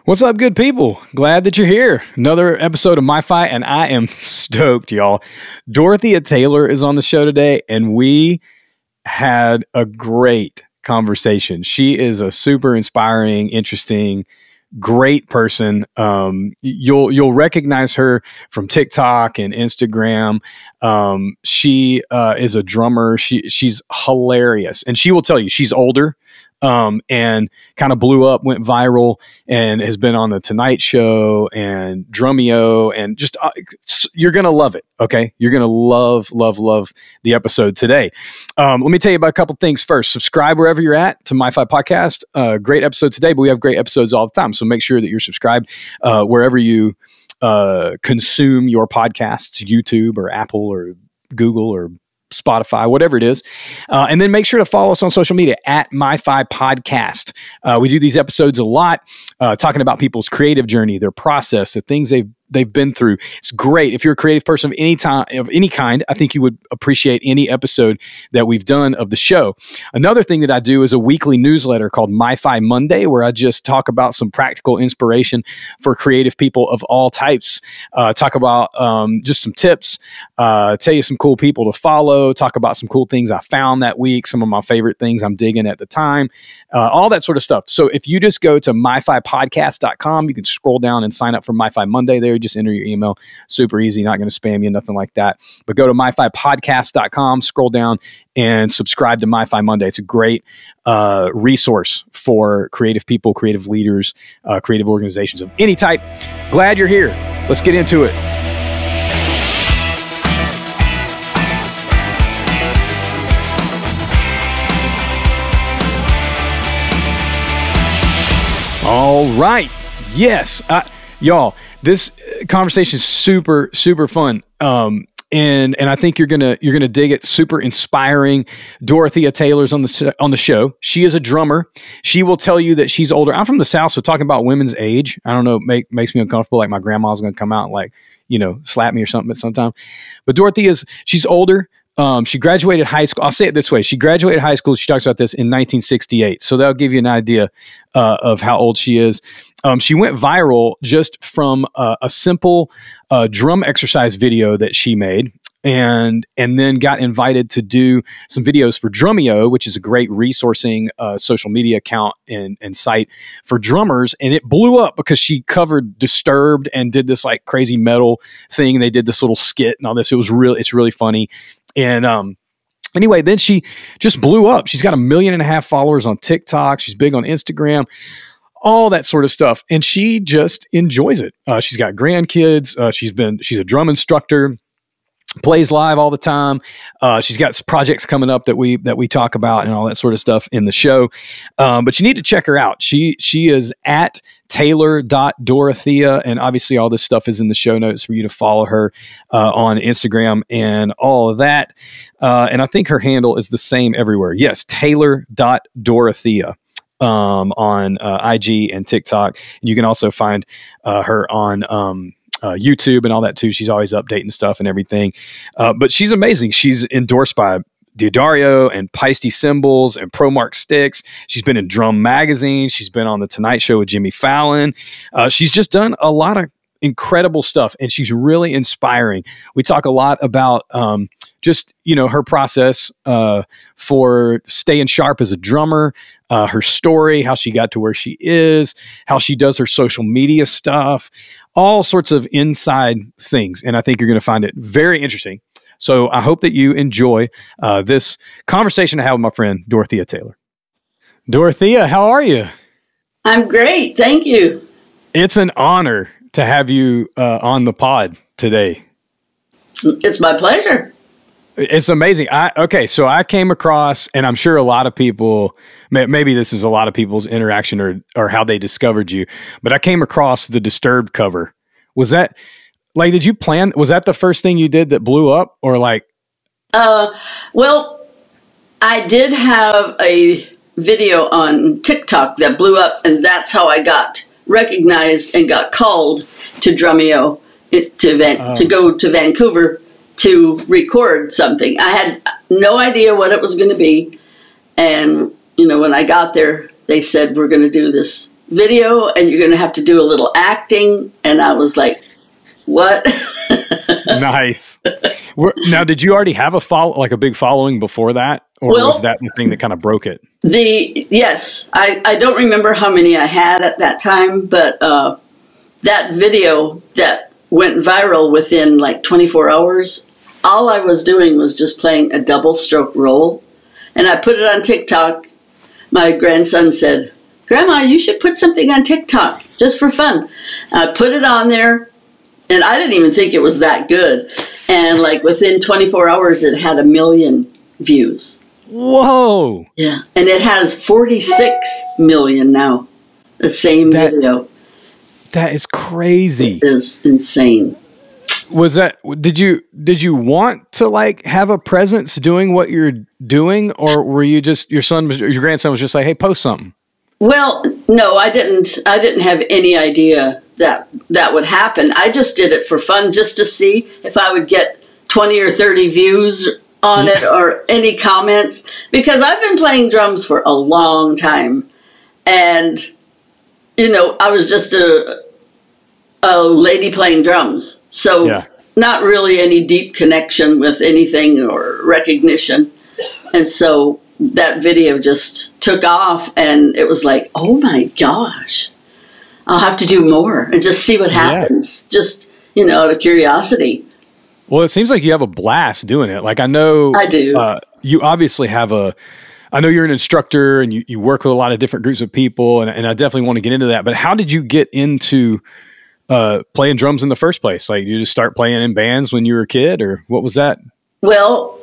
What's up, good people? Glad that you're here. Another episode of MyFi, and I am stoked, y'all. Dorothea Taylor is on the show today, and we had a great conversation. She is a super inspiring, interesting, great person. You'll recognize her from TikTok and Instagram. She is a drummer. She's hilarious, and she will tell you she's older. And kind of blew up, went viral, and has been on the Tonight Show and Drumeo, and just you're gonna love it. Okay, you're gonna love the episode today. Let me tell you about a couple things first. Subscribe wherever you're at to MyFi Podcast. Great episode today, but we have great episodes all the time. So make sure that you're subscribed wherever you consume your podcasts, YouTube or Apple or Google or Spotify, whatever it is. And then make sure to follow us on social media at MyFi Podcast. We do these episodes a lot, talking about people's creative journey, their process, the things they've been through. It's great. If you're a creative person of any kind, I think you would appreciate any episode that we've done of the show. Another thing that I do is a weekly newsletter called MyFi Monday, where I just talk about some practical inspiration for creative people of all types. Talk about just some tips, tell you some cool people to follow, talk about some cool things I found that week, some of my favorite things I'm digging at the time, all that sort of stuff. So if you just go to MyFiPodcast.com, you can scroll down and sign up for MyFi Monday there. Just enter your email. Super easy. Not going to spam you, nothing like that. But go to MyFiPodcast.com, scroll down, and subscribe to MyFi Monday. It's a great resource for creative people, creative leaders, creative organizations of any type. Glad you're here. Let's get into it. All right. Yes. Y'all, this conversation is super, super fun. And I think you're gonna dig it. Super inspiring. Dorothea Taylor's on the show. She is a drummer. She will tell you that she's older. I'm from the South, so talking about women's age, I don't know, makes me uncomfortable. Like my grandma's gonna come out and like, slap me or something at some time. But she's older. She graduated high school. I'll say it this way. She graduated high school. She talks about this in 1968. So that'll give you an idea of how old she is. She went viral just from a simple drum exercise video that she made, and then got invited to do some videos for Drumeo, which is a great resourcing social media account and site for drummers. And it blew up because she covered Disturbed and did this like crazy metal thing. They did this little skit and all this. It's really funny. And anyway, then she just blew up. She's got 1.5 million followers on TikTok. She's big on Instagram, all that sort of stuff. And she just enjoys it. She's got grandkids. She's a drum instructor, plays live all the time. She's got some projects coming up that we talk about and all that sort of stuff in the show. But you need to check her out. She is at Taylor.Dorothea, and obviously all this stuff is in the show notes for you to follow her on Instagram and all of that. And I think her handle is the same everywhere. Yes, Taylor.Dorothea on IG and TikTok. And you can also find her on YouTube and all that too. She's always updating stuff and everything. But she's amazing. She's endorsed by Diodario and Peisty Cymbals and ProMark Sticks. She's been in Drum Magazine. She's been on the Tonight Show with Jimmy Fallon. She's just done a lot of incredible stuff, and she's really inspiring. We talk a lot about just her process for staying sharp as a drummer, her story, how she got to where she is, how she does her social media stuff, all sorts of inside things. And I think you're going to find it very interesting. So I hope that you enjoy this conversation I have with my friend, Dorothea Taylor. Dorothea, how are you? I'm great. Thank you. It's an honor to have you on the pod today. It's my pleasure. It's amazing. So I came across, and I'm sure a lot of people, maybe this is a lot of people's interaction or how they discovered you, but I came across the Disturbed cover. Was that... like, did you plan? Was that the first thing you did that blew up, or like? Well, I did have a video on TikTok that blew up, and that's how I got recognized and got called to Drumeo to go to Vancouver to record something. I had no idea what it was going to be, and when I got there, they said we're going to do this video and you're going to have to do a little acting. And I was like, what? Nice. Now, did you already have a big following before that? Or was that the thing that kind of broke it? Yes. I don't remember how many I had at that time, but that video that went viral within like 24 hours, all I was doing was just playing a double stroke roll. And I put it on TikTok. My grandson said, Grandma, you should put something on TikTok just for fun. I put it on there, and I didn't even think it was that good. And like within 24 hours, it had 1 million views. Whoa. Yeah. And it has 46 million now, the same video. That is crazy. It is insane. Did you want to like have a presence doing what you're doing, or were you just, your grandson was just like, hey, post something? Well, no, I didn't have any idea that would happen. I just did it for fun, just to see if I would get 20 or 30 views on it or any comments, because I've been playing drums for a long time. And, I was just a lady playing drums. So not really any deep connection with anything or recognition. And so that video just took off, and it was like, oh my gosh, I'll have to do more and just see what happens. Just, out of curiosity. Well, it seems like you have a blast doing it. Like, I know I do. You obviously have I know you're an instructor and you work with a lot of different groups of people, and I definitely want to get into that. But how did you get into playing drums in the first place? Like, you just start playing in bands when you were a kid, or what was that? Well,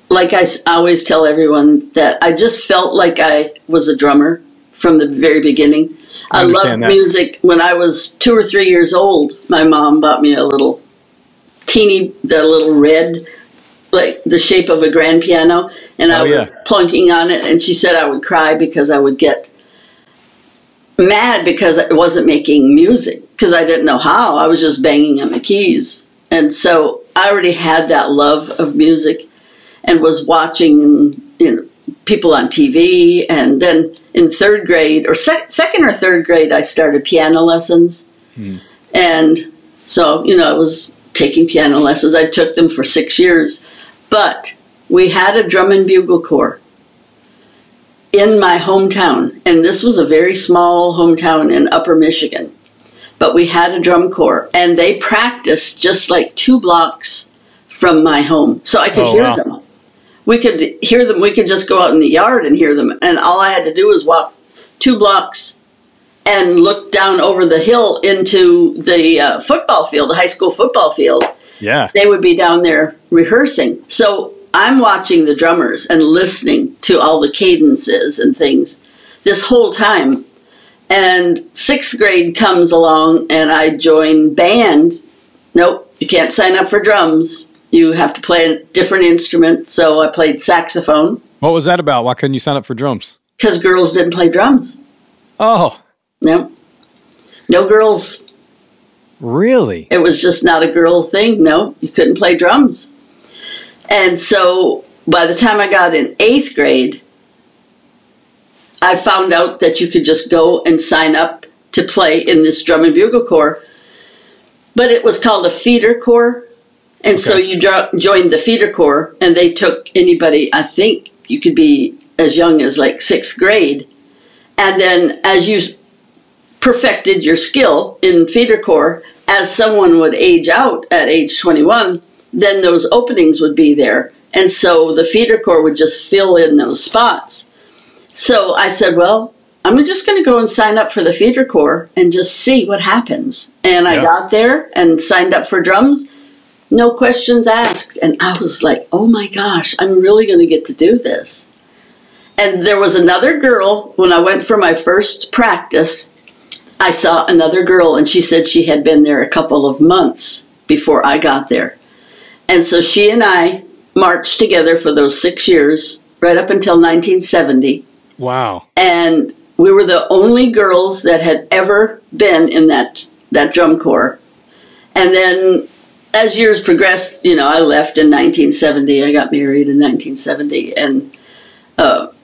like I always tell everyone, that I just felt like I was a drummer from the very beginning. I loved music. When I was 2 or 3 years old, my mom bought me a little little red, like the shape of a grand piano, and I was plunking on it, and she said I would cry because I would get mad because it wasn't making music, because I didn't know how. I was just banging on the keys. And so I already had that love of music and was watching people on TV. And then in third grade, or second or third grade, I started piano lessons. And so, I was taking piano lessons. I took them for 6 years. But we had a drum and bugle corps in my hometown. And this was a very small hometown in Upper Michigan. But we had a drum corps, and they practiced just like 2 blocks from my home. So I could hear them. We could hear them. We could just go out in the yard and hear them. And all I had to do was walk 2 blocks and look down over the hill into the football field, the high school football field. Yeah. They would be down there rehearsing. So I'm watching the drummers and listening to all the cadences and things this whole time. And 6th grade comes along, and I join band. Nope, you can't sign up for drums. You have to play a different instrument. So I played saxophone. What was that about? Why couldn't you sign up for drums? Because girls didn't play drums. Oh. No. No girls. Really? It was just not a girl thing. No, you couldn't play drums. And so by the time I got in 8th grade, I found out that you could just go and sign up to play in this drum and bugle corps. But it was called a feeder corps. And so you joined the feeder corps, and they took anybody, I think you could be as young as like 6th grade. And then as you perfected your skill in feeder corps, as someone would age out at age 21, then those openings would be there. And so the feeder corps would just fill in those spots. So I said, well, I'm just going to go and sign up for the feeder corps and just see what happens. And I got there and signed up for drums. No questions asked. And I was like, oh my gosh, I'm really going to get to do this. And there was another girl, when I went for my first practice, I saw another girl, and she said she had been there a couple of months before I got there. And so she and I marched together for those 6 years, right up until 1970. Wow. And we were the only girls that had ever been in that drum corps. And then as years progressed, I left in 1970. I got married in 1970. And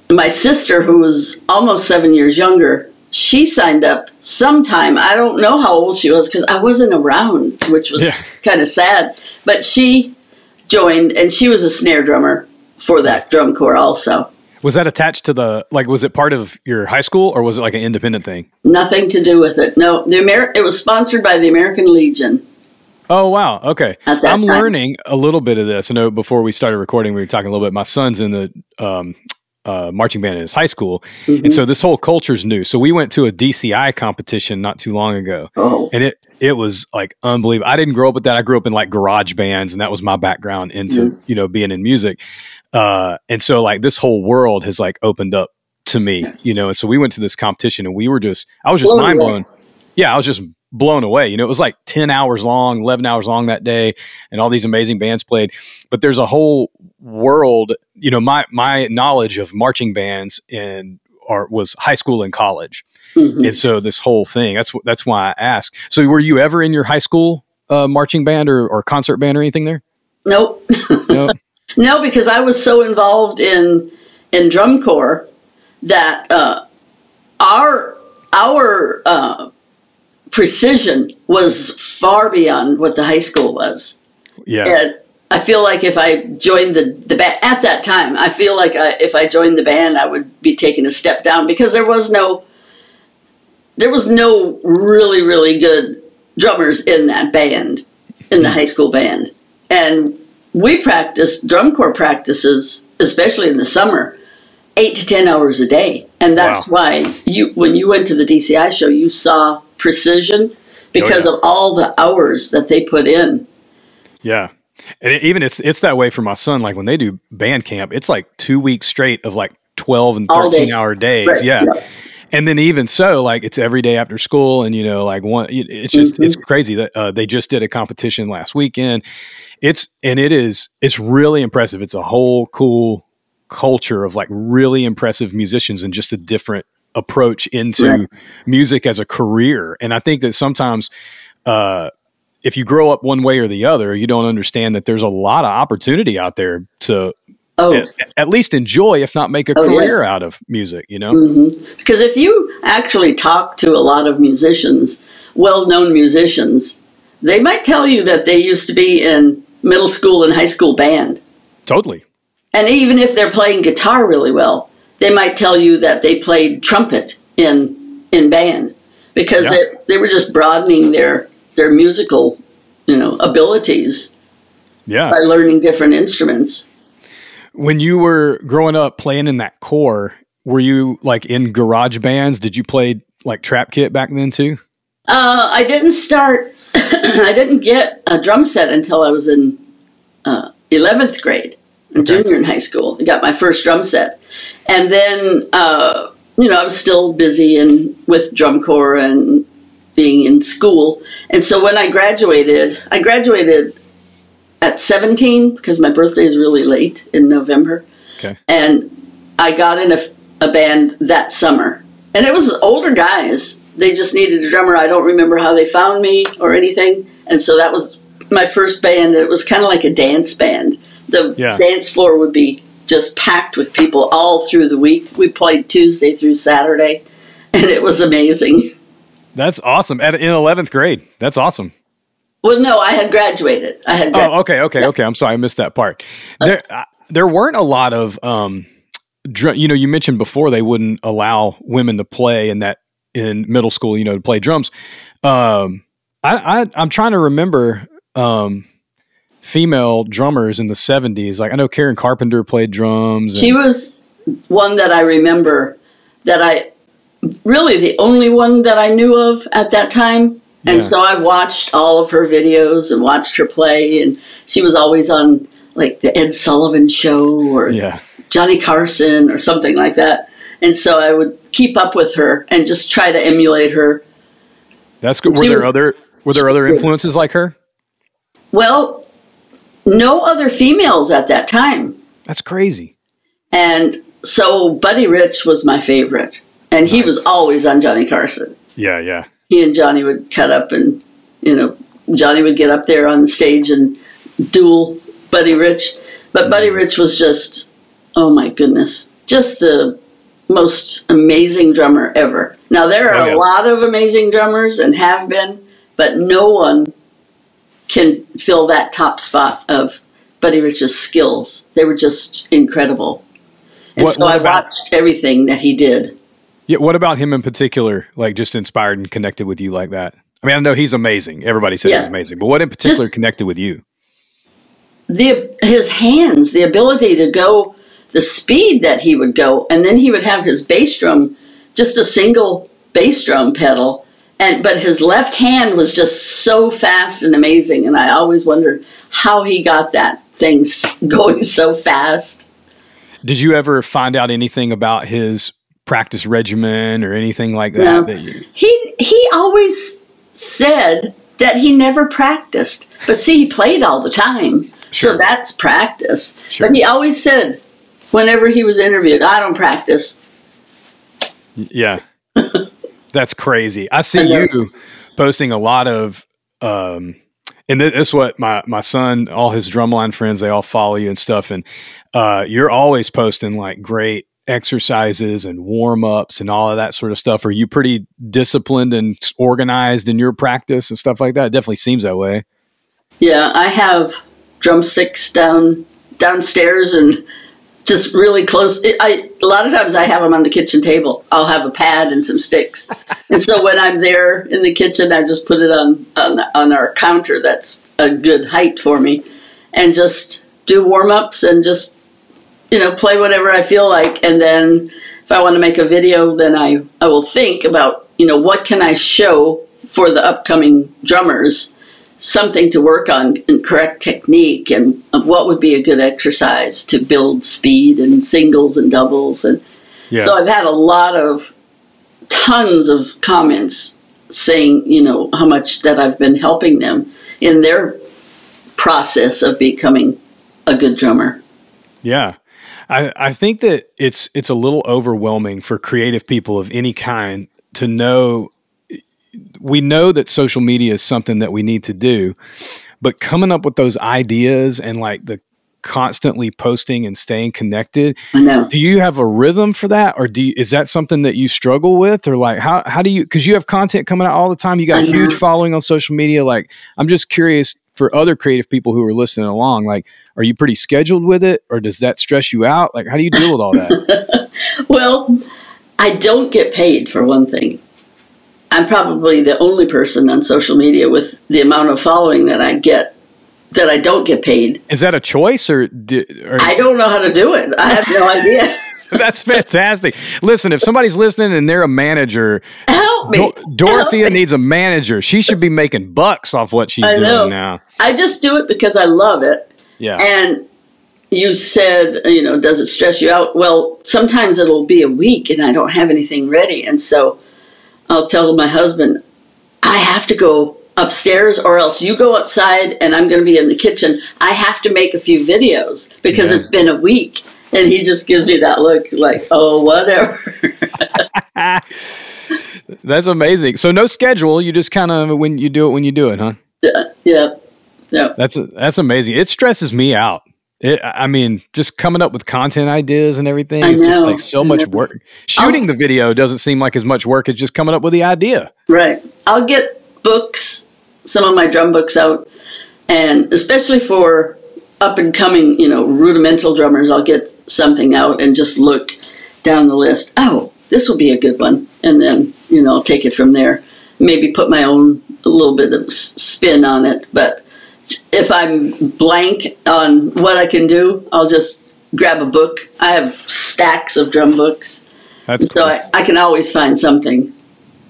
my sister, who was almost 7 years younger, she signed up sometime. I don't know how old she was because I wasn't around, which was kind of sad. But she joined, and she was a snare drummer for that drum corps also. Was that attached to was it part of your high school, or was it like an independent thing? Nothing to do with it. No, it was sponsored by the American Legion. Oh, wow. Okay. I'm time. Learning a little bit of this. I know before we started recording, we were talking a little bit. My son's in the marching band in his high school. And so this whole culture's new. So we went to a DCI competition not too long ago. Oh. And it was like unbelievable. I didn't grow up with that. I grew up in like garage bands, and that was my background into, being in music. And so like this whole world has like opened up to me, and so we went to this competition, and I was just mind blown. Yeah. I was just blown away. It was like 10 hours long, 11 hours long that day, and all these amazing bands played. But there's a whole world, my knowledge of marching bands was high school and college. And so this whole thing, that's why I asked. So were you ever in your high school marching band or concert band or anything there? Nope. No? No, because I was so involved in drum corps that our precision was far beyond what the high school was. Yeah. And I feel like if I joined the band at that time, I feel like if I joined the band, I would be taking a step down because there was no really, really good drummers in that band, in the high school band. And we practiced drum corps practices, especially in the summer, 8 to 10 hours a day. And that's why when you went to the DCI show, you saw precision because of all the hours that they put in. Yeah. And it's that way for my son. Like when they do band camp, it's like 2 weeks straight of like 12 and 13-hour days. Right. Yeah. And then even so, like it's every day after school, and it's just it's crazy that they just did a competition last weekend. It's really impressive. It's a whole cool culture of like really impressive musicians and just a different approach into music as a career. And I think that sometimes if you grow up one way or the other, you don't understand that there's a lot of opportunity out there to at least enjoy, if not make a career out of music, Because if you actually talk to a lot of musicians, well-known musicians, they might tell you that they used to be in middle school and high school band. Totally. And even if they're playing guitar really well, they might tell you that they played trumpet in band because they were just broadening their musical, abilities by learning different instruments. When you were growing up playing in that corps, were you like in garage bands? Did you play like trap kit back then too? I didn't start. I didn't get a drum set until I was in 11th grade, junior in high school. I got my first drum set. And then, I was still busy with drum corps and being in school. And so when I graduated at 17 because my birthday is really late in November. Okay. And I got in a band that summer. And it was older guys. They just needed a drummer. I don't remember how they found me or anything. And so that was my first band. It was kind of like a dance band. The dance floor would be just packed with people all through the week. We played Tuesday through Saturday, and it was amazing. That's awesome. In 11th grade. That's awesome. Well, no, I had graduated. Oh, okay. I'm sorry. I missed that part. There weren't a lot of, you mentioned before they wouldn't allow women to play in middle school, to play drums. I'm trying to remember female drummers in the 70s. Like I know Karen Carpenter played drums. She was one that I remember really the only one that I knew of at that time. And so I watched all of her videos and watched her play. And she was always on like the Ed Sullivan Show or Johnny Carson or something like that. And so I would keep up with her and just try to emulate her. That's good. Were there other influences like her? Well, no other females at that time. That's crazy. And so Buddy Rich was my favorite. And he was always on Johnny Carson. Yeah. He and Johnny would cut up and, Johnny would get up there on the stage and duel Buddy Rich. But Buddy Rich was just, oh my goodness, just the most amazing drummer ever. Now, there are Oh, yeah. a lot of amazing drummers and have been, but no one can fill that top spot of Buddy Rich's skills. They were just incredible. And so I watched everything that he did. Yeah, what about him in particular, like just inspired and connected with you like that? I mean, I know he's amazing. Everybody says he's amazing. But what in particular connected with you? His hands, the ability to go, the speed that he would go, and then he would have his bass drum, just a single bass drum pedal, but his left hand was just so fast and amazing, and I always wondered how he got that thing going so fast. Did you ever find out anything about his practice regimen or anything like that? No. That you... He always said that he never practiced, but see, he played all the time. Sure. So that's practice. Sure. But he always said, whenever he was interviewed, I don't practice. Yeah. That's crazy. I see you posting a lot of, and this is what my son, all his drumline friends, they all follow you and stuff. And you're always posting like great exercises and warm-ups and all of that sort of stuff. Are you pretty disciplined and organized in your practice and stuff like that? It definitely seems that way. Yeah, I have drumsticks downstairs and just really close. A lot of times I have them on the kitchen table. I'll have a pad and some sticks. And so when I'm there in the kitchen, I just put it on our counter. That's a good height for me. And just do warm-ups and just, play whatever I feel like. And then if I want to make a video, then I will think about, what can I show for the upcoming drummers, something to work on and correct technique, and what would be a good exercise to build speed and singles and doubles. And so I've had tons of comments saying, how much that I've been helping them in their process of becoming a good drummer. Yeah. I think that it's a little overwhelming for creative people of any kind to know. We know that social media is something that we need to do, but coming up with those ideas and like the constantly posting and staying connected, I know. Do you have a rhythm for that? Or is that something that you struggle with? Or like, how do you, cause you have content coming out all the time. You got a huge following on social media. Like, I'm just curious for other creative people who are listening along, like, are you pretty scheduled with it, or does that stress you out? Like, how do you deal with all that? Well, I don't get paid for one thing. I'm probably the only person on social media with the amount of following that I get that I don't get paid. Is that a choice or I don't know how to do it. I have no idea. That's fantastic. Listen, if somebody's listening and they're a manager, help me. Dorothea needs a manager. She should be making bucks off what she's doing now. I just do it because I love it. Yeah. And you said, does it stress you out? Well, sometimes it'll be a week and I don't have anything ready. And so I'll tell my husband, I have to go upstairs or else you go outside and I'm going to be in the kitchen. I have to make a few videos because it's been a week. And he just gives me that look like, oh, whatever. That's amazing. So no schedule. You just kind of, when you do it, huh? Yeah. That's amazing. It stresses me out. I mean, just coming up with content ideas and everything is just like so much work. Shooting the video doesn't seem like as much work as just coming up with the idea. Right. I'll get books, some of my drum books out, and especially for up and coming, rudimental drummers, I'll get something out and just look down the list. Oh, this will be a good one. And then, I'll take it from there. Maybe put my own a little bit of spin on it. But if I'm blank on what I can do, I'll just grab a book. I have stacks of drum books. That's so cool. I can always find something.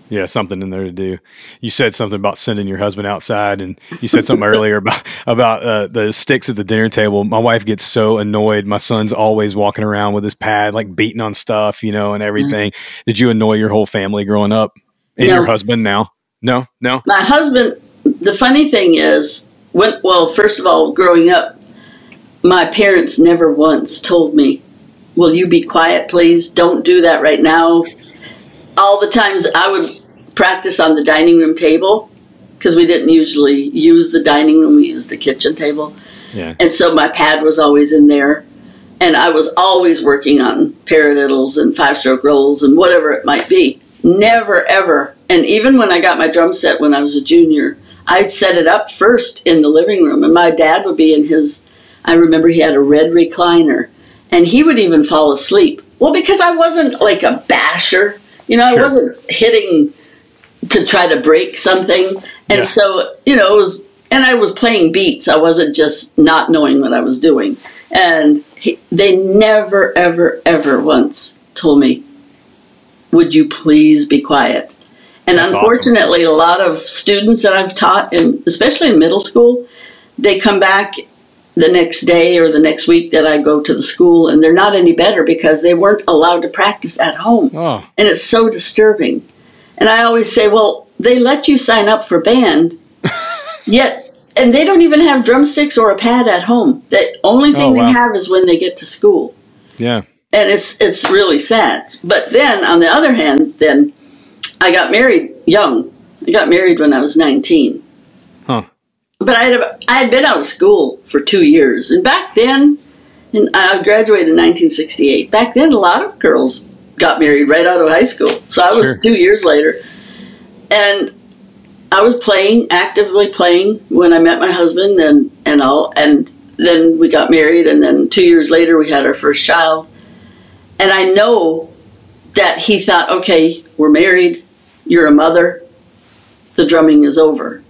Yeah, something in there to do. You said something about sending your husband outside, and you said something earlier about the sticks at the dinner table. My wife gets so annoyed. My son's always walking around with his pad, like beating on stuff, and everything. Did you annoy your whole family growing up? And your husband now? No? My husband, the funny thing is, first of all, growing up, my parents never once told me, will you be quiet, please? Don't do that right now. All the times I would practice on the dining room table because we didn't usually use the dining room. We used the kitchen table. Yeah. And so my pad was always in there. And I was always working on paradiddles and 5-stroke rolls and whatever it might be. Never, ever. And even when I got my drum set when I was a junior, I'd set it up first in the living room. And my dad would be in his, I remember he had a red recliner. And he would even fall asleep. Well, because I wasn't like a basher. You know, I wasn't hitting to try to break something. And so, you know, it was, and I was playing beats. I wasn't just not knowing what I was doing. And they never, ever, ever once told me, would you please be quiet? And that's unfortunately, awesome. A lot of students that I've taught, especially in middle school, they come back the next day or the next week that I go to the school, and they're not any better because they weren't allowed to practice at home. Oh. And it's so disturbing. And I always say, well, they let you sign up for band, yet... And they don't even have drumsticks or a pad at home. The only thing they have is when they get to school. Yeah. And it's really sad. But then, on the other hand, then I got married young. I got married when I was 19. Huh. But I had been out of school for 2 years. And back then, and I graduated in 1968. Back then, a lot of girls got married right out of high school. So I was 2 years later. And I was actively playing when I met my husband and all, and then we got married, and then 2 years later we had our first child. And I know that he thought, okay, we're married, you're a mother, the drumming is over.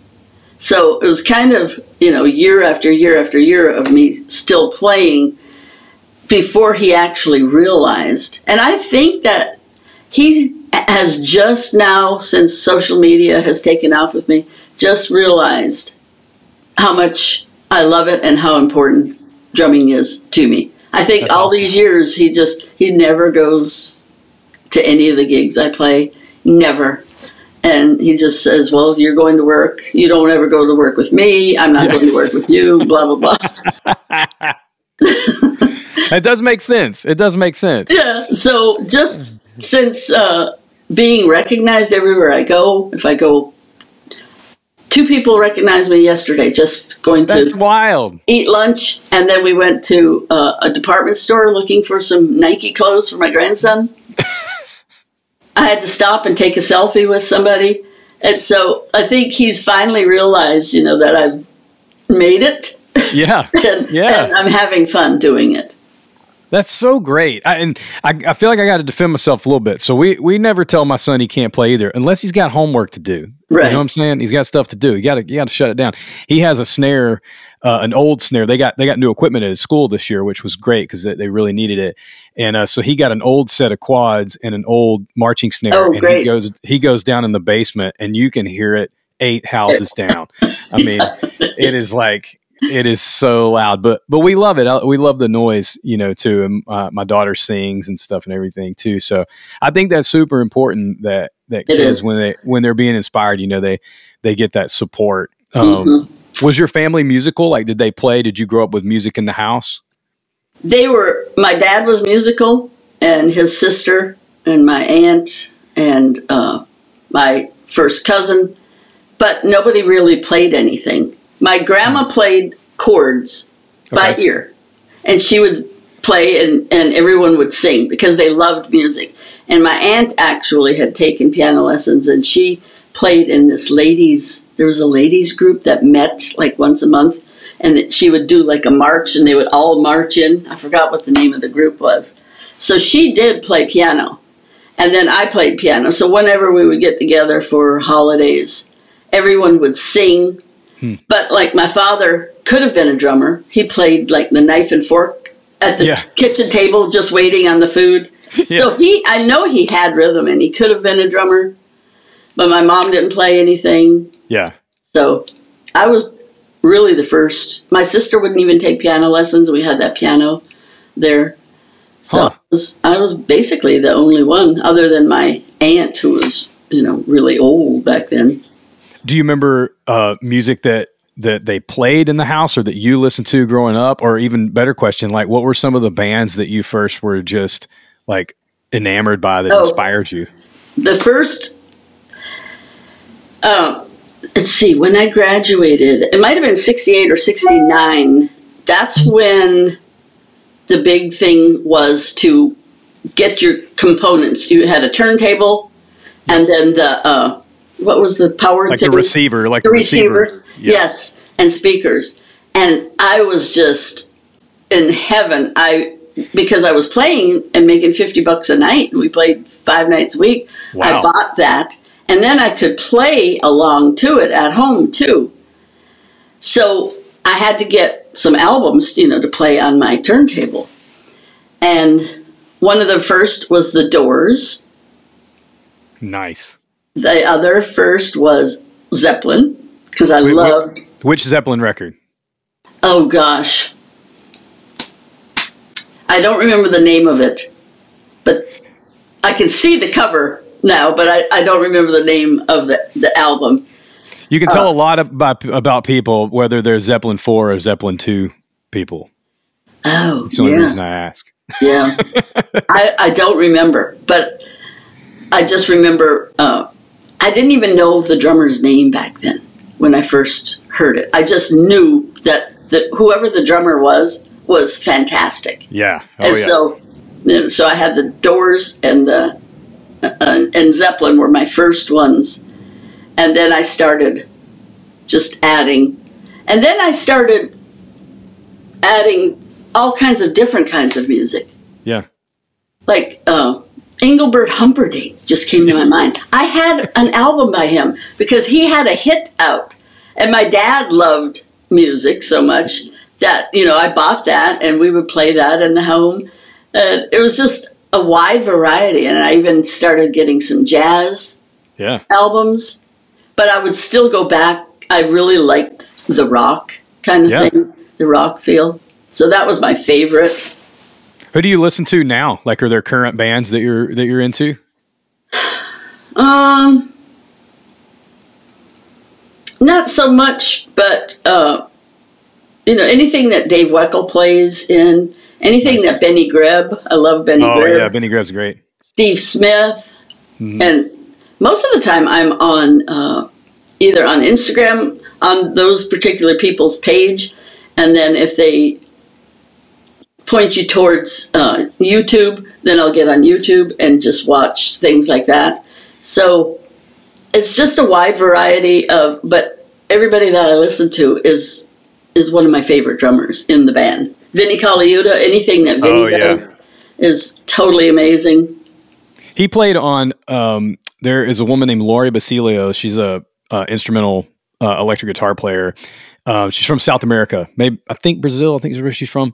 So it was kind of, you know, year after year after year of me still playing before he actually realized. And I think that he has just now, since social media has taken off with me, just realized how much I love it and how important drumming is to me. I think that's all awesome. These years, he never goes to any of the gigs I play, never. And he just says, well, you're going to work. You don't ever go to work with me. I'm not going to work with you, blah, blah, blah. It does make sense. It does make sense. Yeah. So just since being recognized everywhere I go, if I go, 2 people recognized me yesterday just going to That's wild. Eat lunch. And then we went to a department store looking for some Nike clothes for my grandson. I had to stop and take a selfie with somebody. And so I think he's finally realized, you know, that I've made it. Yeah. and I'm having fun doing it. That's so great. I feel like I got to defend myself a little bit. So we never tell my son he can't play either, unless he's got homework to do. Right. You know what I'm saying? He's got stuff to do. You got to shut it down. He has a snare, an old snare. They got new equipment at his school this year, which was great because they really needed it. And so he got an old set of quads and an old marching snare. Oh, and great. He goes down in the basement, and you can hear it 8 houses down. I mean, it is like. It is so loud, but we love it. We love the noise, you know, too. And my daughter sings and stuff and everything too. So I think that's super important that kids, when they're being inspired, you know, they get that support. Was your family musical? Like, did they play? Did you grow up with music in the house? My dad was musical, and his sister and my aunt and my first cousin, but nobody really played anything. My grandma played chords by ear, and she would play and everyone would sing because they loved music. And my aunt actually had taken piano lessons, and she played in there was a ladies group that met like once a month, and she would do like a march, and they would all march in. I forgot what the name of the group was. So she did play piano, and then I played piano. So whenever we would get together for holidays, everyone would sing. But like my father could have been a drummer. He played like the knife and fork at the kitchen table, just waiting on the food. So I know he had rhythm, and he could have been a drummer, but my mom didn't play anything. Yeah. So I was really the first. My sister wouldn't even take piano lessons. We had that piano there. So I was basically the only one, other than my aunt, who was, you know, really old back then. Do you remember music that they played in the house or that you listened to growing up? Or even better question, like what were some of the bands that you first were just like enamored by that inspired you? The first, let's see, when I graduated, it might have been 68 or 69. That's when the big thing was to get your components. You had a turntable, and then the what was the power like thing? the receiver, like the receiver. Yeah. Yes, and speakers. And I was just in heaven. Because I was playing and making $50 a night, and we played 5 nights a week. Wow. I bought that, and then I could play along to it at home too. So I had to get some albums, to play on my turntable. And one of the first was The Doors. Nice. The other first was Zeppelin, because I loved... Which Zeppelin record? Oh, gosh. I don't remember the name of it, but I can see the cover now, but I don't remember the name of the album. You can tell a lot about people, whether they're Zeppelin 4 or Zeppelin 2 people. Oh, that's the only reason I ask. Yeah. I don't remember, but I just remember I didn't even know the drummer's name back then when I first heard it. I just knew that whoever the drummer was fantastic. Yeah. And so I had the Doors and and Zeppelin were my first ones. And then I started just adding. And then I started adding all kinds of different kinds of music. Yeah. Like Engelbert Humperdinck just came to my mind. I had an album by him because he had a hit out. And my dad loved music so much that, I bought that and we would play that in the home. It was just a wide variety. And I even started getting some jazz albums. But I would still go back. I really liked the rock kind of thing, the rock feel. So that was my favorite. Who do you listen to now? Like, are there current bands that you're into? Not so much, but anything that Dave Weckl plays in, anything that Benny Greb. I love Benny Greb. Oh yeah, Benny Greb's great. Steve Smith, and most of the time I'm on either on Instagram on those particular people's page, and then if they point you towards YouTube, then I'll get on YouTube and just watch things like that. So it's just a wide variety but everybody that I listen to is one of my favorite drummers in the band. Vinnie Colaiuta, anything that Vinnie does is totally amazing. He played on, there is a woman named Lori Basilio. She's a instrumental electric guitar player. She's from South America, maybe I think Brazil. I think is where she's from.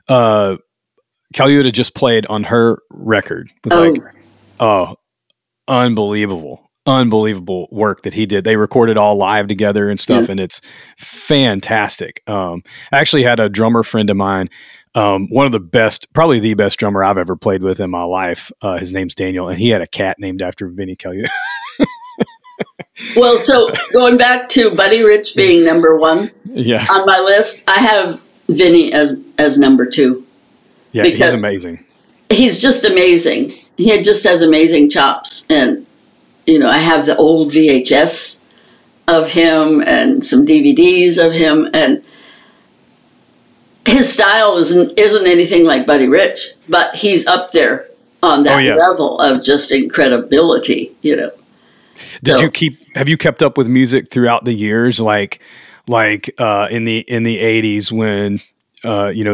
Colaiuta just played on her record with unbelievable work that he did. They recorded all live together and stuff, and it's fantastic. I actually had a drummer friend of mine, one of the best, probably the best drummer I've ever played with in my life. His name's Daniel, and he had a cat named after Vinnie Colaiuta. Well, so going back to Buddy Rich being number 1 on my list, I have Vinnie as number 2. Yeah, he's amazing. He's just amazing. He just has amazing chops. And, I have the old VHS of him and some DVDs of him. And his style isn't anything like Buddy Rich, but he's up there on that level of just incredibility, Have you kept up with music throughout the years? Like in the 80s when,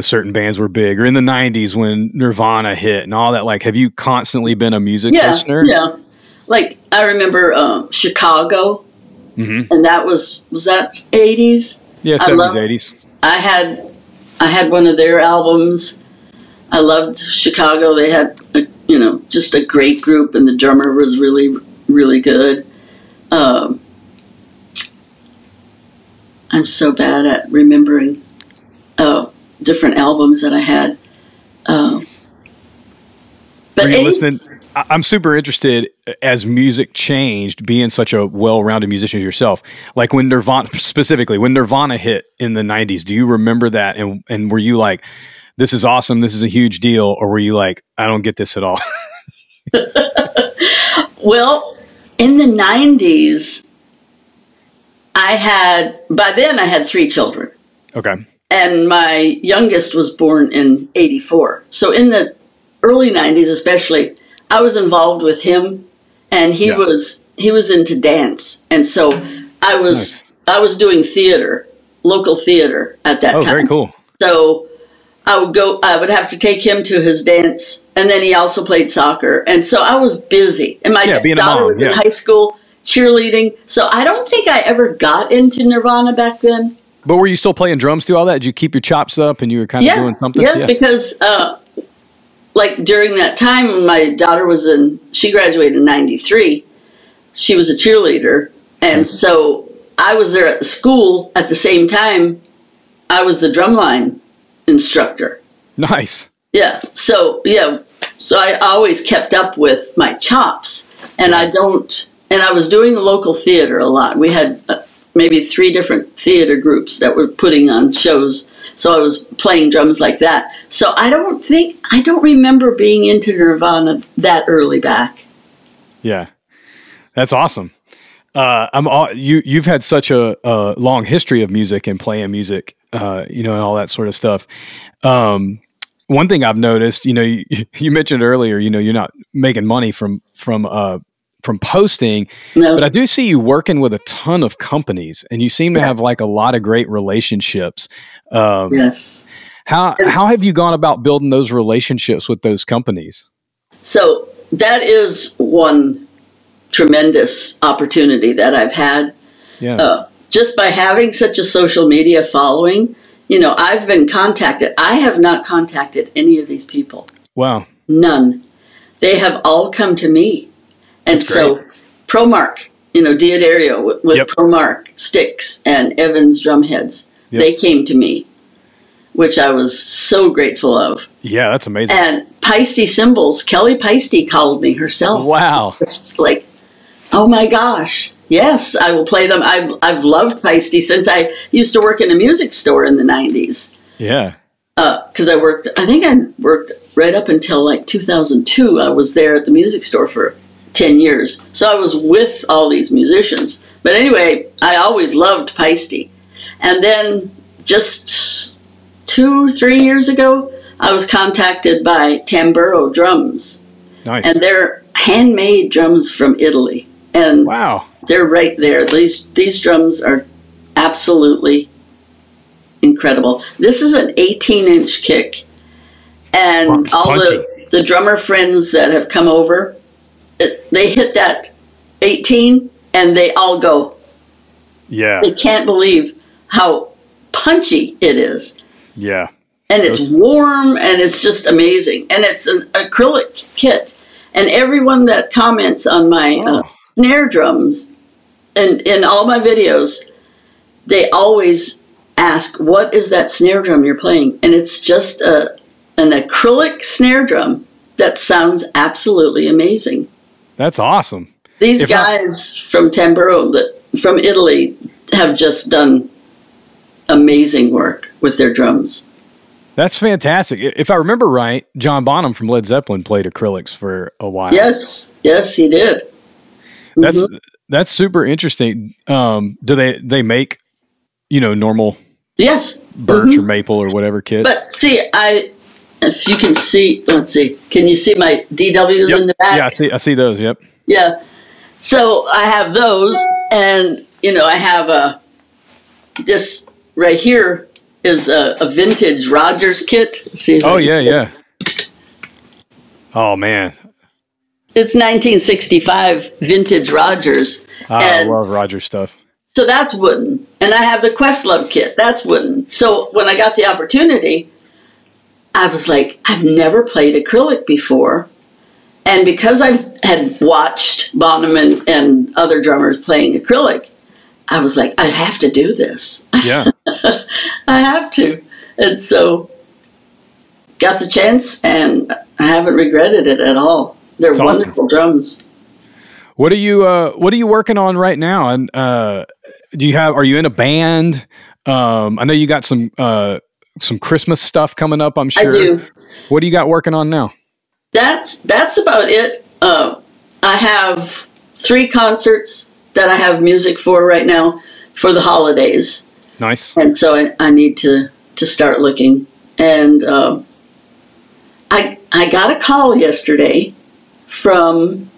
certain bands were big, or in the 90s when Nirvana hit and all that? Like, have you constantly been a music listener? Yeah. Like, I remember Chicago, and that was that 80s? Yeah, 70s, 80s. I had one of their albums. I loved Chicago. They had, just a great group, and the drummer was really, really good. I'm so bad at remembering different albums that I had. But listening, I'm super interested as music changed, being such a well-rounded musician yourself. Like when Nirvana hit in the 90s, do you remember that? And were you like, this is awesome, this is a huge deal? Or were you like, I don't get this at all? Well, in the 90s, by then I had 3 children. Okay. And my youngest was born in 84. So in the early 90s especially, I was involved with him, and he was into dance. And so I was doing theater, local theater at that time. Oh, very cool. So I would have to take him to his dance, and then he also played soccer. And so I was busy. And my daughter was in high school cheerleading. So I don't think I ever got into Nirvana back then. But were you still playing drums through all that? Did you keep your chops up and you were kind of doing something? Yeah, because like during that time when my daughter she graduated in 93, she was a cheerleader. And so I was there at the school at the same time. I was the drumline instructor. Nice. Yeah. So I always kept up with my chops, and I was doing the local theater a lot. We had maybe 3 different theater groups that were putting on shows. So I was playing drums like that. So I don't remember being into Nirvana that early back. Yeah. That's awesome. You've had such a long history of music and playing music, and all that sort of stuff. One thing I've noticed, you mentioned earlier, you're not making money from posting, but I do see you working with a ton of companies, and you seem to have like a lot of great relationships. Yes. How have you gone about building those relationships with those companies? So that is one tremendous opportunity that I've had. Yeah. Just by having such a social media following, I've been contacted. I have not contacted any of these people. Wow. None. They have all come to me. And so ProMark, Diodario with ProMark sticks and Evans drumheads, they came to me, which I was so grateful of. Yeah, that's amazing. And Peisty cymbals, Kelly Peisty called me herself. Wow. It's like, oh my gosh, yes, I will play them. I've loved Peisty since I used to work in a music store in the 90s. Yeah. Because I worked right up until like 2002. I was there at the music store for 10 years. So I was with all these musicians. But anyway, I always loved Peisty. And then just 2-3 years ago, I was contacted by Tamburo Drums. Nice. And they're handmade drums from Italy. And wow, they're right there. These drums are absolutely incredible. This is an 18-inch kick. And all the drummer friends that have come over, they hit that 18 and they all go. Yeah. They can't believe how punchy it is. Yeah. And it's warm and it's just amazing. And it's an acrylic kit. And everyone that comments on my snare drums and in all my videos, they always ask, what is that snare drum you're playing? And it's just an acrylic snare drum that sounds absolutely amazing. That's awesome. These guys from Tamburo, from Italy, have just done amazing work with their drums. That's fantastic. If I remember right, John Bonham from Led Zeppelin played acrylics for a while. Yes, he did. That's super interesting. Do they make normal birch or maple or whatever kits? But see, if you can see, let's see, can you see my DWs in the back? Yeah, I see those. Yep. Yeah. So I have those, and I have this right here is a vintage Rogers kit. See? Yeah. Oh man. It's 1965 vintage Rogers. I love Rogers stuff. So that's wooden. And I have the Questlove kit. That's wooden. So when I got the opportunity, I was like, I've never played acrylic before. And because I had watched Bonham and other drummers playing acrylic, I was like, I have to do this. Yeah. I have to. And so got the chance, and I haven't regretted it at all. They're wonderful drums. What are you working on right now? And are you in a band? I know you got some Christmas stuff coming up, I'm sure. I do. What do you got working on now? That's about it. I have 3 concerts that I have music for right now for the holidays. Nice. And so I need to to start looking. And I got a call yesterday from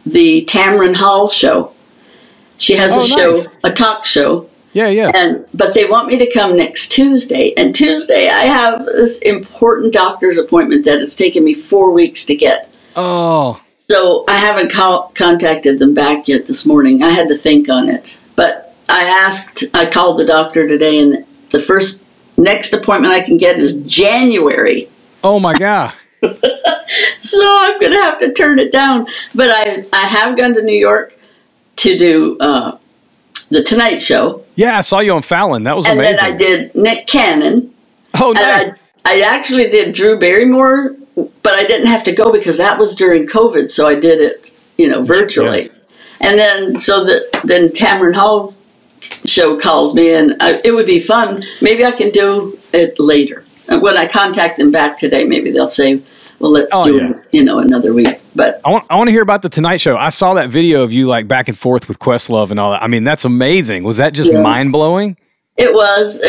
the Tamron Hall show. She has a show, nice. a talk show. Yeah. But they want me to come next Tuesday. And Tuesday I have this important doctor's appointment that it's taken me 4 weeks to get. Oh. So I haven't contacted them back yet this morning. I had to think on it. But I called the doctor today, and the next appointment I can get is January. Oh my God. So I'm going to have to turn it down. But I have gone to New York to do the Tonight Show. Yeah, I saw you on Fallon. That was amazing. And then I did Nick Cannon. Oh, nice. And I actually did Drew Barrymore, but I didn't have to go because that was during COVID, so I did it, virtually. Yeah. And then then Tamron Hall show calls me, and it would be fun. Maybe I can do it later. When I contact them back today, maybe they'll say, well, let's do it, another week. But I want to hear about the Tonight Show. I saw that video of you like back and forth with Questlove and all that. I mean, that's amazing. Was that just mind blowing? It was.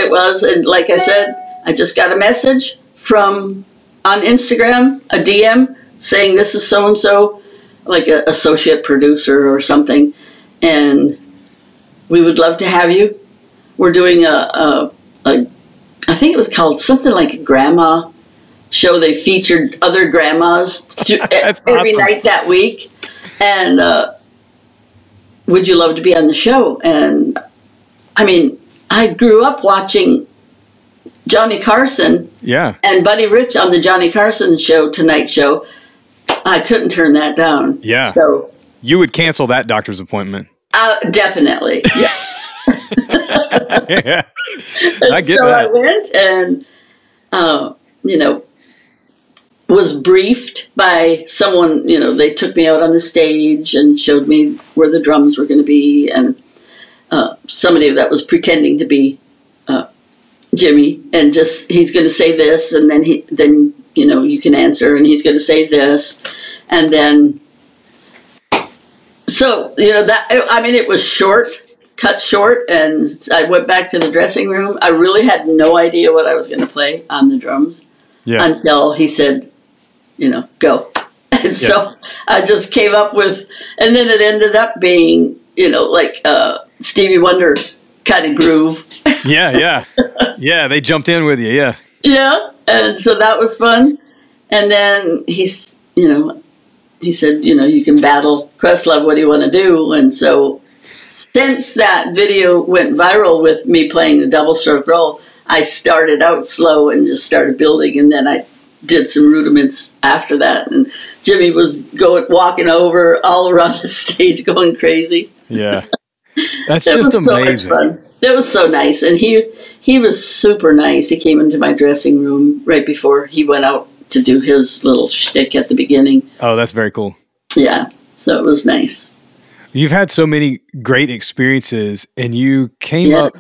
And like I said, I just got a message on Instagram, a DM saying this is so-and-so, like an associate producer or something. And we would love to have you. We're doing I think it was called something like a grandma show. They featured other grandmas every night that week. And would you love to be on the show? And I mean, I grew up watching Johnny Carson and Buddy Rich on the Johnny Carson show, Tonight Show. I couldn't turn that down. Yeah. So you would cancel that doctor's appointment. Definitely. Yeah. Yeah. I get so that. I went and, was briefed by someone, they took me out on the stage and showed me where the drums were going to be, and somebody that was pretending to be Jimmy, and he's going to say this, and then you can answer, and he's going to say this, and then it was cut short, and I went back to the dressing room. I really had no idea what I was going to play on the drums until he said, go. And so I just came up with, and then it ended up being, like Stevie Wonder kind of groove. Yeah. They jumped in with you. Yeah. Yeah. And so that was fun. And then he said, you can battle Questlove. What do you want to do? And so since that video went viral with me playing the double stroke roll, I started out slow and just started building. And then I did some rudiments after that. And Jimmy was walking over all around the stage going crazy. Yeah. That's just amazing. So much fun. It was so nice. And he was super nice. He came into my dressing room right before he went out to do his little shtick at the beginning. Oh, that's very cool. Yeah. So it was nice. You've had so many great experiences, and you came up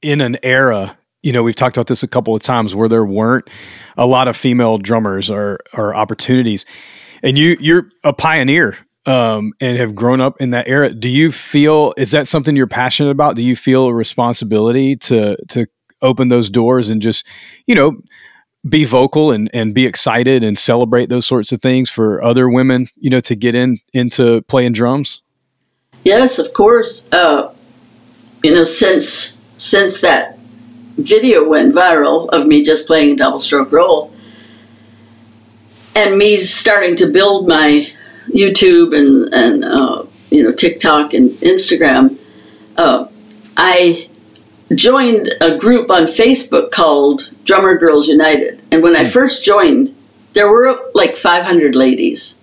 in an era, we've talked about this a couple of times, where there weren't a lot of female drummers or opportunities. And you're a pioneer and have grown up in that era. Do you feel, is that something you're passionate about? Do you feel a responsibility to open those doors and just, be vocal and be excited and celebrate those sorts of things for other women, to get into playing drums? Yes, of course. Since that video went viral of me just playing a double stroke roll, and me starting to build my YouTube and TikTok and Instagram, I joined a group on Facebook called Drummer Girls United. And when I first joined, there were like 500 ladies.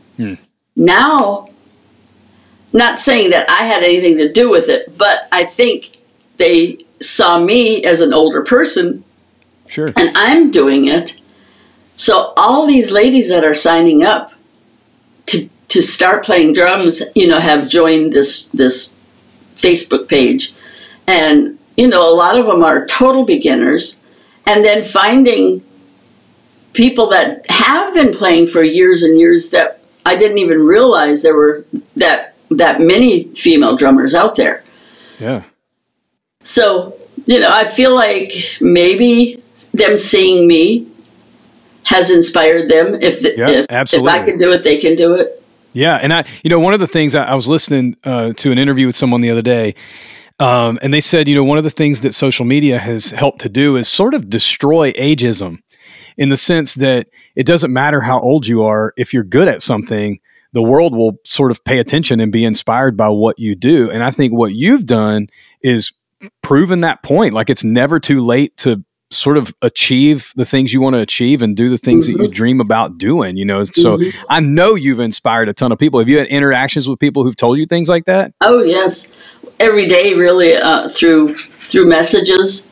Now, not saying that I had anything to do with it, but I think they saw me as an older person. Sure. And I'm doing it. So all these ladies that are signing up to start playing drums, have joined this Facebook page. And, a lot of them are total beginners. And then finding people that have been playing for years and years that I didn't even realize there were that many female drummers out there. Yeah. So, I feel like maybe them seeing me has inspired them. If I can do it, they can do it. Yeah. And one of the things I was listening to an interview with someone the other day, and they said, one of the things that social media has helped to do is sort of destroy ageism, in the sense that it doesn't matter how old you are. If you're good at something, the world will sort of pay attention and be inspired by what you do. And I think what you've done is proven that point. Like, it's never too late to sort of achieve the things you want to achieve and do the things that you dream about doing, So I know you've inspired a ton of people. Have you had interactions with people who've told you things like that? Oh, yes. Every day, really, through messages.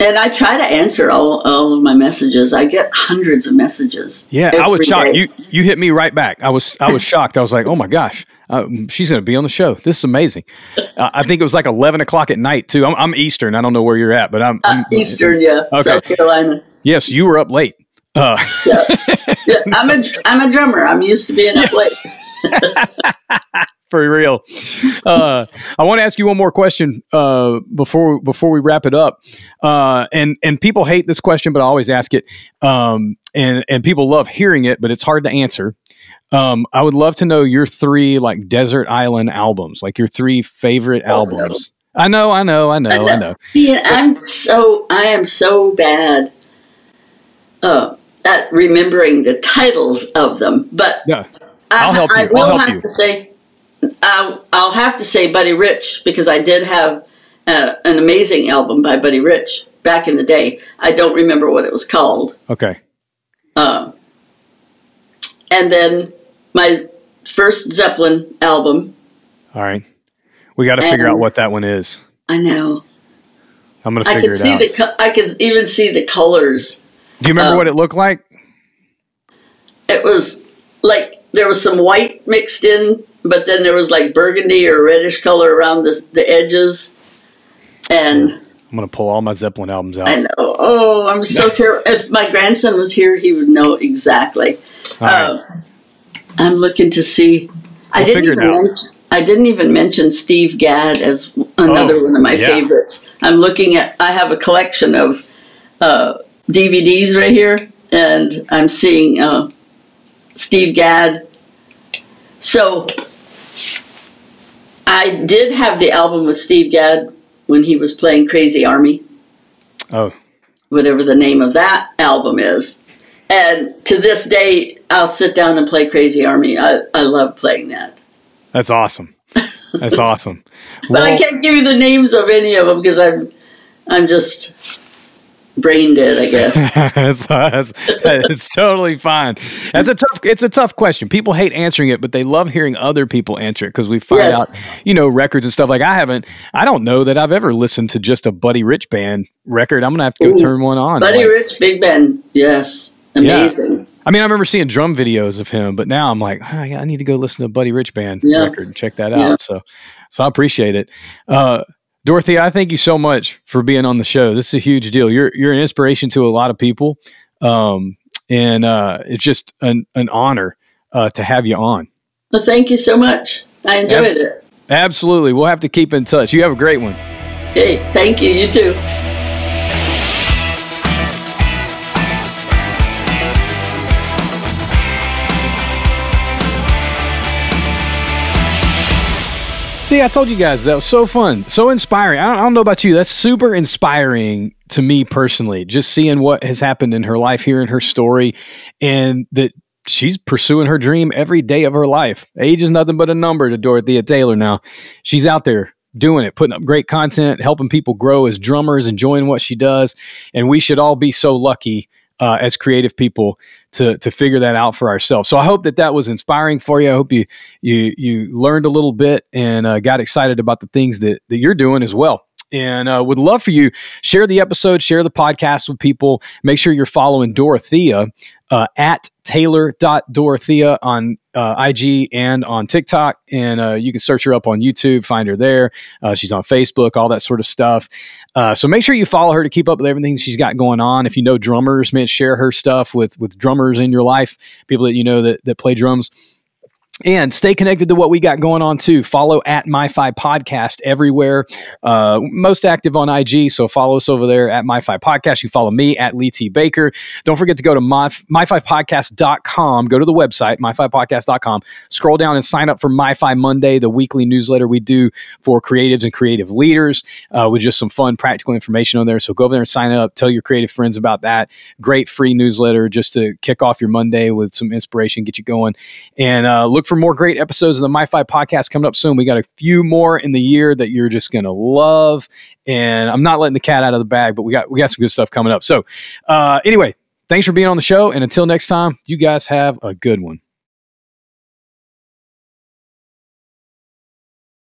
And I try to answer all of my messages. I get hundreds of messages. Yeah, I was shocked. You hit me right back. I was shocked. I was like, oh my gosh, she's going to be on the show. This is amazing. I think it was like 11 o'clock at night too. I'm Eastern. I don't know where you're at, but I'm Eastern. Yeah, okay. South Carolina. Yes, you were up late. Yeah. I'm a drummer. I'm used to being up late. For real. I want to ask you one more question before we wrap it up. And people hate this question, but I always ask it. And people love hearing it, but it's hard to answer. I would love to know your 3 like desert island albums, like your 3 favorite albums. No. I know. See, I am so bad at remembering the titles of them, but yeah. I'll help you. I'll have to say Buddy Rich, because I did have an amazing album by Buddy Rich back in the day. I don't remember what it was called. Okay. And then my first Zeppelin album. All right. We got to figure out what that one is. I know. I'm going to figure it out. I could even see the colors. Do you remember what it looked like? It was like there was some white mixed in, but then there was like burgundy or reddish color around the edges. And I'm going to pull all my Zeppelin albums out. I know. Oh, I'm so terrible. If my grandson was here, he would know exactly. Right. I'm looking to see. I didn't even mention Steve Gadd as another one of my favorites. I'm looking at, I have a collection of DVDs right here, and I'm seeing Steve Gadd. So I did have the album with Steve Gadd when he was playing Crazy Army. Oh. Whatever the name of that album is. And to this day, I'll sit down and play Crazy Army. I love playing that. That's awesome. That's awesome. But I can't give you the names of any of them because I'm just brain dead, I guess. It's totally fine. It's a tough question. People hate answering it, but they love hearing other people answer it, because we find out, records and stuff. Like I don't know that I've ever listened to just a Buddy Rich Band record. I'm going to have to go turn one on. Buddy Rich Big Band. Yes. Amazing. Yeah. I mean, I remember seeing drum videos of him, but now I'm like, I need to go listen to a Buddy Rich Band record and check that out. So I appreciate it. Dorothea, I thank you so much for being on the show. This is a huge deal. You're an inspiration to a lot of people. And it's just an honor to have you on. Well, thank you so much. I enjoyed it. Absolutely. We'll have to keep in touch. You have a great one. Okay. Thank you. You too. See, I told you guys that was so fun, so inspiring. I don't know about you. That's super inspiring to me personally, just seeing what has happened in her life, hearing her story, and that she's pursuing her dream every day of her life. Age is nothing but a number to Dorothea Taylor now. She's out there doing it, putting up great content, helping people grow as drummers, enjoying what she does. And we should all be so lucky as creative people to figure that out for ourselves. So I hope that was inspiring for you. I hope you learned a little bit and got excited about the things that you're doing as well. And would love for you, share the episode, share the podcast with people. Make sure you're following Dorothea at Taylor.Dorothea on IG and on TikTok. And you can search her up on YouTube, find her there. She's on Facebook, all that sort of stuff. So make sure you follow her to keep up with everything she's got going on. If you know drummers, man, share her stuff with drummers in your life, people that you know that play drums. And stay connected to what we got going on too. Follow at MyFi Podcast everywhere. Most active on IG, so follow us over there at MyFi Podcast. You follow me at Lee T. Baker. Don't forget to go to MyFiPodcast.com. Go to the website, MyFiPodcast.com. Scroll down and sign up for MyFi Monday, the weekly newsletter we do for creatives and creative leaders with just some fun, practical information on there. So go over there and sign up. Tell your creative friends about that. Great free newsletter just to kick off your Monday with some inspiration, get you going. And look for more great episodes of the MyFi Podcast coming up soon. We got a few more in the year that you're just going to love. And I'm not letting the cat out of the bag, but we got some good stuff coming up. So anyway, thanks for being on the show. And until next time, you guys have a good one.